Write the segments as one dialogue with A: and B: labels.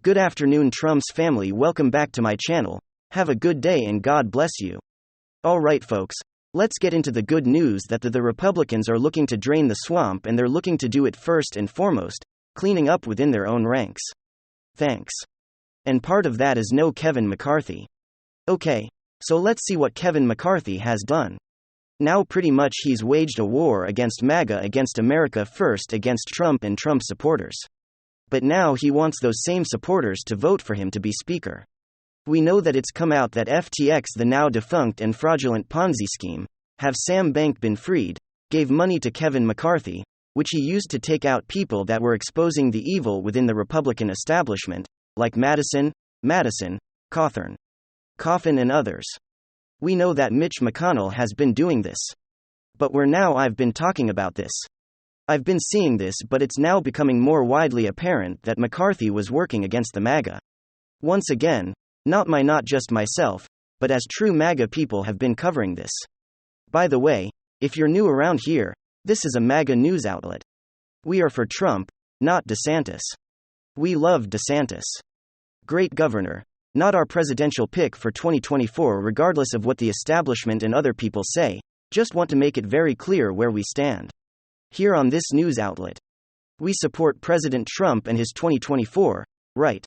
A: Good afternoon, Trump's family. Welcome back to my channel. Have a good day and God bless you. Alright, folks, let's get into the good news that the Republicans are looking to drain the swamp, and they're looking to do it first and foremost, cleaning up within their own ranks. Thanks. And part of that is no Kevin McCarthy. Okay, so let's see what Kevin McCarthy has done. Now pretty much he's waged a war against MAGA, against America First, against Trump and Trump supporters. But now he wants those same supporters to vote for him to be Speaker. We know that it's come out that FTX, the now defunct and fraudulent Ponzi scheme, have Sam Bank been freed, gave money to Kevin McCarthy, which he used to take out people that were exposing the evil within the Republican establishment, like Madison, Cawthorn, Coffin and others. We know that Mitch McConnell has been doing this. But I've been talking about this. I've been seeing this, but it's now becoming more widely apparent that McCarthy was working against the MAGA. Once again, not just myself, but as true MAGA people have been covering this. By the way, if you're new around here, this is a MAGA news outlet. We are for Trump, not DeSantis. We love DeSantis. Great governor, not our presidential pick for 2024, regardless of what the establishment and other people say. Just want to make it very clear where we stand. Here on this news outlet, we support President Trump and his 2024, right?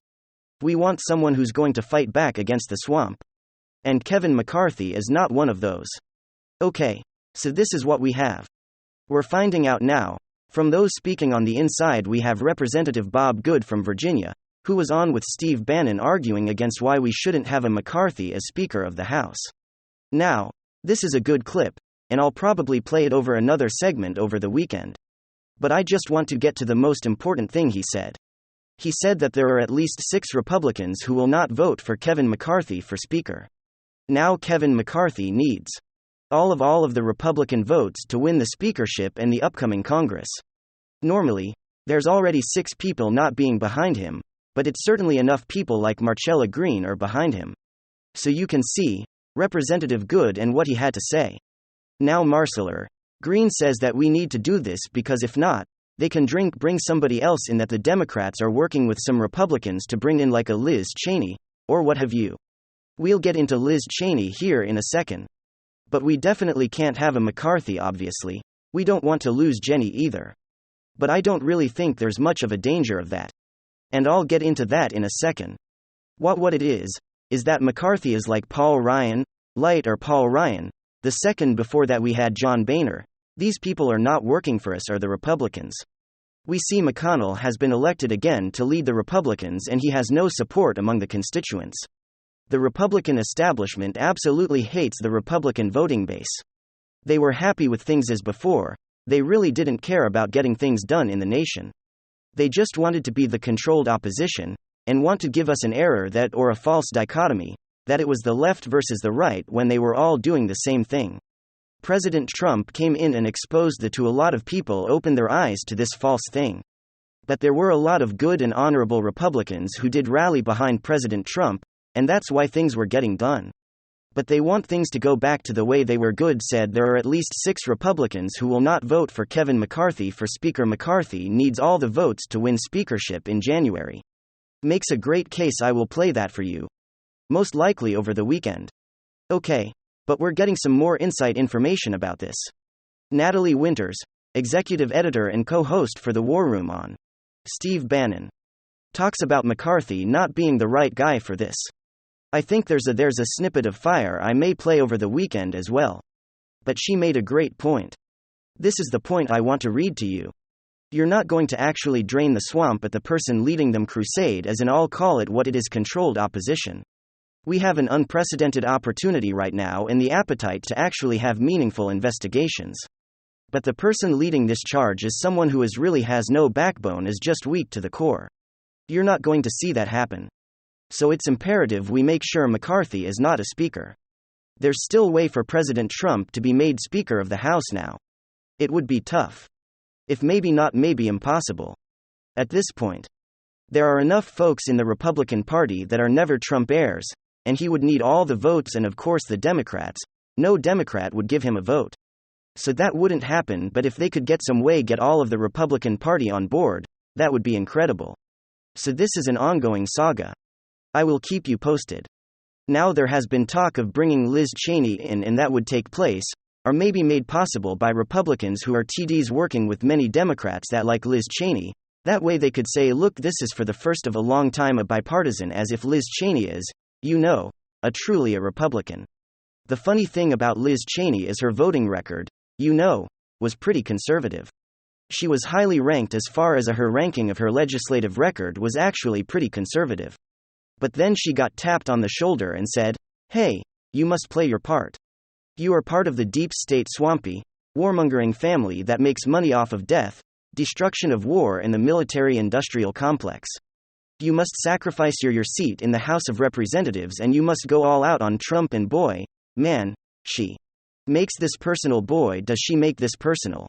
A: We want someone who's going to fight back against the swamp. And Kevin McCarthy is not one of those. Okay, so this is what we have. We're finding out now, from those speaking on the inside. We have Representative Bob Good from Virginia, who was on with Steve Bannon arguing against why we shouldn't have a McCarthy as Speaker of the House. Now, this is a good clip, and I'll probably play it over another segment over the weekend. But I just want to get to the most important thing he said. He said that there are at least 6 Republicans who will not vote for Kevin McCarthy for Speaker. Now Kevin McCarthy needs all of the Republican votes to win the speakership and the upcoming Congress. Normally, there's already 6 people not being behind him, but it's certainly enough people like Marcella Green are behind him. So you can see Representative Good and what he had to say. Now Marcella Green says that we need to do this because if not, they can bring somebody else in, that the Democrats are working with some Republicans to bring in, like a Liz Cheney, or what have you. We'll get into Liz Cheney here in a second. But we definitely can't have a McCarthy, obviously. We don't want to lose Jenny either. But I don't really think there's much of a danger of that. And I'll get into that in a second. What it is that McCarthy is like Paul Ryan, Light or Paul Ryan. The second before that we had John Boehner. These people are not working for us, or the Republicans. We see McConnell has been elected again to lead the Republicans, and he has no support among the constituents. The Republican establishment absolutely hates the Republican voting base. They were happy with things as before. They really didn't care about getting things done in the nation. They just wanted to be the controlled opposition, and want to give us an error that, or a false dichotomy, that it was the left versus the right when they were all doing the same thing. President Trump came in and exposed that to a lot of people, opened their eyes to this false thing. But there were a lot of good and honorable Republicans who did rally behind President Trump, and that's why things were getting done. But they want things to go back to the way they were. Good said there are at least 6 Republicans who will not vote for Kevin McCarthy for Speaker. McCarthy needs all the votes to win speakership in January. Makes a great case. I will play that for you. Most likely over the weekend. Okay, but we're getting some more inside information about this. Natalie Winters, executive editor and co-host for The War Room on Steve Bannon, talks about McCarthy not being the right guy for this. I think there's a snippet of fire I may play over the weekend as well. But she made a great point. This is the point I want to read to you. You're not going to actually drain the swamp at the person leading them crusade, as in, I'll call it what it is, controlled opposition. We have an unprecedented opportunity right now, and the appetite to actually have meaningful investigations. But the person leading this charge is someone who really has no backbone, is just weak to the core. You're not going to see that happen. So it's imperative we make sure McCarthy is not a speaker. There's still way for President Trump to be made Speaker of the House now. It would be tough. If maybe not, maybe impossible. At this point, there are enough folks in the Republican Party that are never Trump heirs, and he would need all the votes, and of course the Democrats. No Democrat would give him a vote. So that wouldn't happen, but if they could get some way get all of the Republican Party on board, that would be incredible. So this is an ongoing saga. I will keep you posted. Now there has been talk of bringing Liz Cheney in, and that would take place, or maybe made possible by Republicans who are TDs working with many Democrats that like Liz Cheney. That way they could say, look, this is for the first of a long time a bipartisan, as if Liz Cheney is, truly a Republican. The funny thing about Liz Cheney is her voting record, was pretty conservative. She was highly ranked as far as her ranking of her legislative record was actually pretty conservative. But then she got tapped on the shoulder and said, hey, you must play your part. You are part of the deep state swampy, warmongering family that makes money off of death, destruction of war and the military-industrial complex. You must sacrifice your seat in the House of Representatives, and you must go all out on Trump, and boy, man, she makes this personal. Boy, does she make this personal.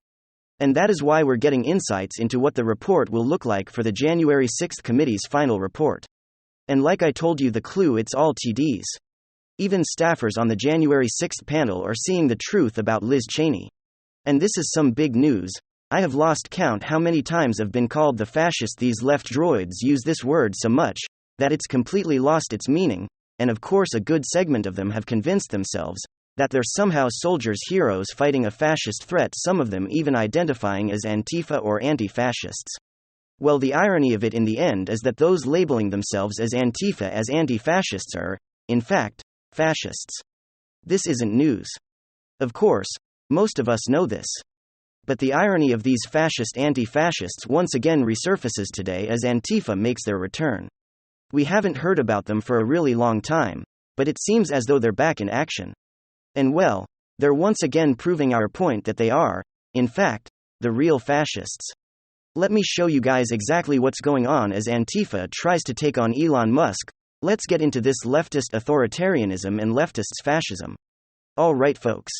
A: And that is why we're getting insights into what the report will look like for the January 6th committee's final report. And like I told you, the clue, it's all TDs. Even staffers on the January 6th panel are seeing the truth about Liz Cheney. And this is some big news. I have lost count how many times I've been called the fascist. These left droids use this word so much that it's completely lost its meaning, and of course a good segment of them have convinced themselves that they're somehow soldiers, heroes fighting a fascist threat, some of them even identifying as Antifa or anti-fascists. Well, the irony of it in the end is that those labeling themselves as Antifa as anti-fascists are, in fact, fascists. This isn't news. Of course, most of us know this. But the irony of these fascist anti-fascists once again resurfaces today as Antifa makes their return. We haven't heard about them for a really long time, but it seems as though they're back in action. And well, they're once again proving our point that they are, in fact, the real fascists. Let me show you guys exactly what's going on as Antifa tries to take on Elon Musk. Let's get into this leftist authoritarianism and leftists' fascism. Alright folks.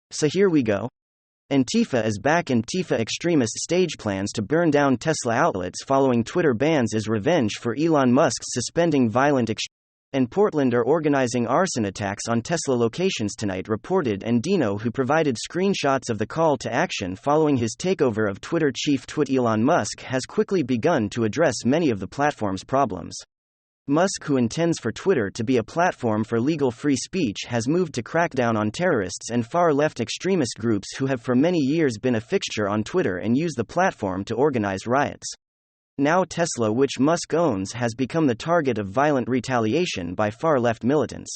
A: So here we go. Antifa is back. Antifa extremists stage plans to burn down Tesla outlets following Twitter bans as revenge for Elon Musk's suspending violent and Portland are organizing arson attacks on Tesla locations tonight, reported, and Dino, who provided screenshots of the call to action following his takeover of Twitter. Chief Twit Elon Musk has quickly begun to address many of the platform's problems. Musk, who intends for Twitter to be a platform for legal free speech, has moved to crack down on terrorists and far-left extremist groups who have for many years been a fixture on Twitter and use the platform to organize riots. Now Tesla, which Musk owns, has become the target of violent retaliation by far-left militants.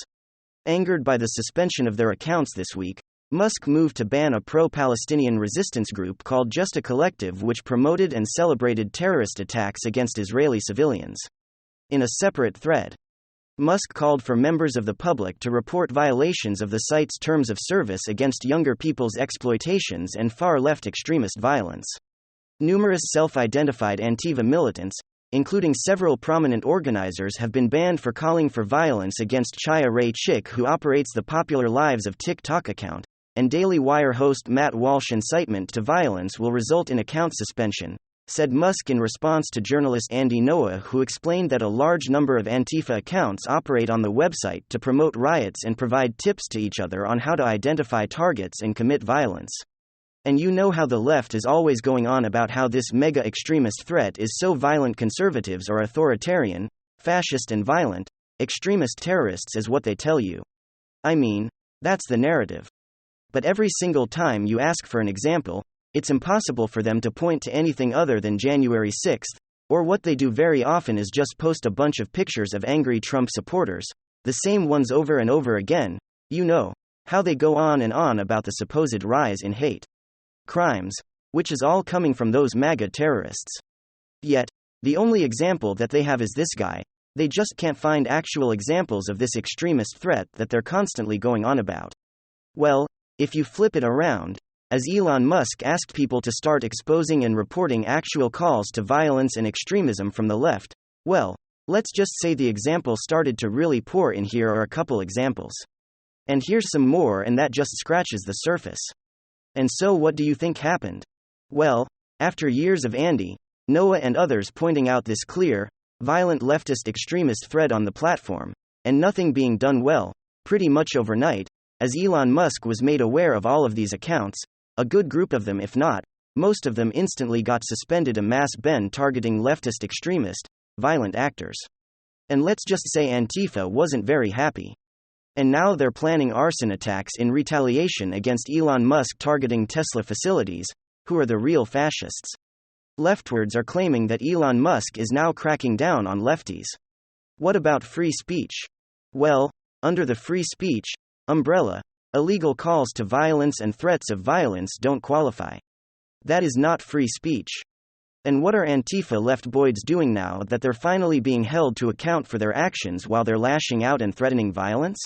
A: Angered by the suspension of their accounts this week, Musk moved to ban a pro-Palestinian resistance group called Just a Collective, which promoted and celebrated terrorist attacks against Israeli civilians. In a separate thread, Musk called for members of the public to report violations of the site's terms of service against younger people's exploitations and far-left extremist violence. Numerous self-identified Antifa militants, including several prominent organizers, have been banned for calling for violence against Chaya Ray Chick, who operates the Popular Lives of TikTok account, and Daily Wire host Matt Walsh. Incitement to violence will result in account suspension, said Musk in response to journalist Andy Noah, who explained that a large number of Antifa accounts operate on the website to promote riots and provide tips to each other on how to identify targets and commit violence. And you know how the left is always going on about how this mega extremist threat is so violent. Conservatives are authoritarian, fascist, and violent. Extremist terrorists is what they tell you. I mean, that's the narrative. But every single time you ask for an example, it's impossible for them to point to anything other than January 6th, or what they do very often is just post a bunch of pictures of angry Trump supporters, the same ones over and over again. You know how they go on and on about the supposed rise in hate crimes, which is all coming from those MAGA terrorists. Yet, the only example that they have is this guy. They just can't find actual examples of this extremist threat that they're constantly going on about. Well, if you flip it around, as Elon Musk asked people to start exposing and reporting actual calls to violence and extremism from the left, well, let's just say the example started to really pour in. Here are a couple examples. And here's some more, and that just scratches the surface. And so what do you think happened? Well, after years of Andy, Noah and others pointing out this clear, violent leftist extremist thread on the platform, and nothing being done, well, pretty much overnight, as Elon Musk was made aware of all of these accounts, a good group of them, if not most of them, instantly got suspended. A mass ban targeting leftist extremist, violent actors. And let's just say Antifa wasn't very happy. And now they're planning arson attacks in retaliation against Elon Musk targeting Tesla facilities. Who are the real fascists? Leftwards are claiming that Elon Musk is now cracking down on lefties. What about free speech? Well, under the free speech umbrella, illegal calls to violence and threats of violence don't qualify. That is not free speech. And what are Antifa leftboids doing now that they're finally being held to account for their actions while they're lashing out and threatening violence?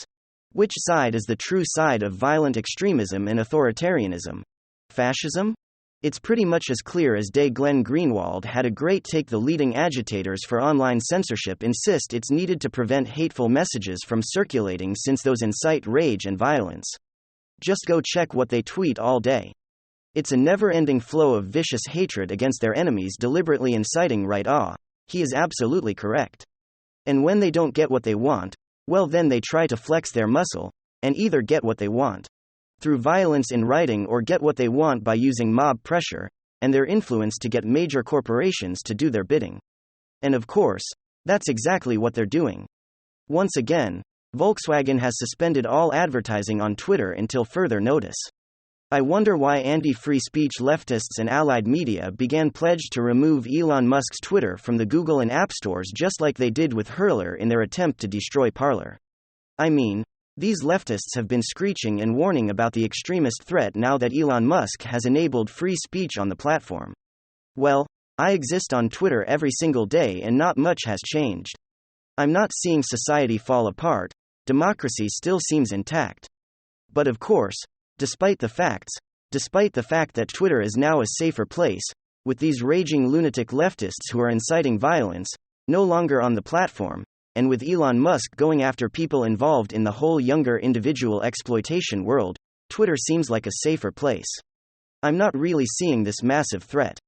A: Which side is the true side of violent extremism and authoritarianism? Fascism? It's pretty much as clear as day. Glenn Greenwald had a great take. The leading agitators for online censorship insist it's needed to prevent hateful messages from circulating since those incite rage and violence. Just go check what they tweet all day. It's a never-ending flow of vicious hatred against their enemies, deliberately inciting right. He is absolutely correct. And when they don't get what they want, well, then they try to flex their muscle, and either get what they want through violence in writing or get what they want by using mob pressure and their influence to get major corporations to do their bidding. And of course, that's exactly what they're doing. Once again, Volkswagen has suspended all advertising on Twitter until further notice. I wonder why anti-free speech leftists and allied media began pledged to remove Elon Musk's Twitter from the Google and App stores just like they did with Hurler in their attempt to destroy Parler. I mean, these leftists have been screeching and warning about the extremist threat now that Elon Musk has enabled free speech on the platform. Well, I exist on Twitter every single day and not much has changed. I'm not seeing society fall apart, democracy still seems intact. But of course, despite the fact that Twitter is now a safer place, with these raging lunatic leftists who are inciting violence, no longer on the platform, and with Elon Musk going after people involved in the whole younger individual exploitation world, Twitter seems like a safer place. I'm not really seeing this massive threat.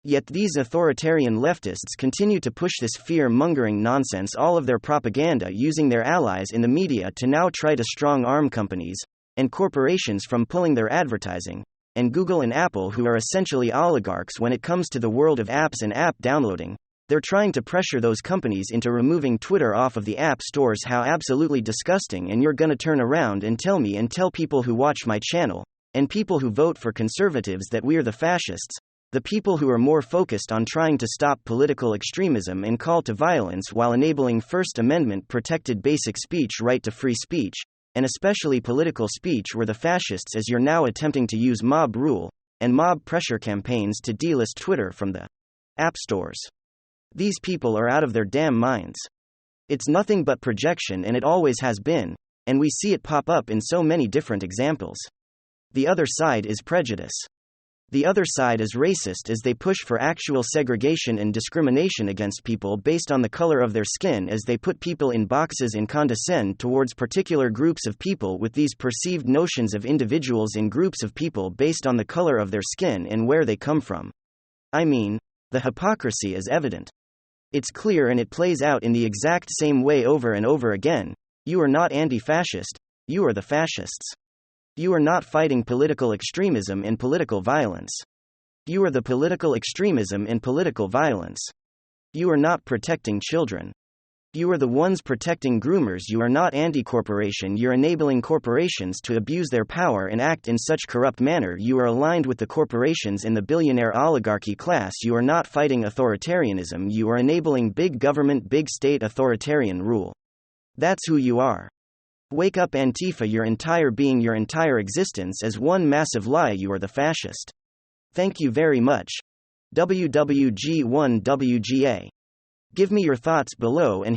A: Yet these authoritarian leftists continue to push this fear-mongering nonsense, all of their propaganda, using their allies in the media to now try to strong-arm companies and corporations from pulling their advertising, and Google and Apple, who are essentially oligarchs when it comes to the world of apps and app downloading. They're trying to pressure those companies into removing Twitter off of the app stores. How absolutely disgusting. And you're gonna turn around and tell me and tell people who watch my channel, and people who vote for conservatives, that we're the fascists, the people who are more focused on trying to stop political extremism and call to violence while enabling First Amendment protected basic speech, right to free speech, and especially political speech, were the fascists, as you're now attempting to use mob rule and mob pressure campaigns to delist Twitter from the app stores. These people are out of their damn minds. It's nothing but projection, and it always has been, and we see it pop up in so many different examples. The other side is prejudice. The other side is racist, as they push for actual segregation and discrimination against people based on the color of their skin, as they put people in boxes and condescend towards particular groups of people with these perceived notions of individuals in groups of people based on the color of their skin and where they come from. I mean, the hypocrisy is evident. It's clear, and it plays out in the exact same way over and over again. You are not anti-fascist, you are the fascists. You are not fighting political extremism and political violence. You are the political extremism and political violence. You are not protecting children. You are the ones protecting groomers. You are not anti-corporation. You're enabling corporations to abuse their power and act in such corrupt manner. You are aligned with the corporations and the billionaire oligarchy class. You are not fighting authoritarianism. You are enabling big government, big state authoritarian rule. That's who you are. Wake up, Antifa. Your entire being, your entire existence is one massive lie. You are the fascist. Thank you very much. WWG1WGA. Give me your thoughts below and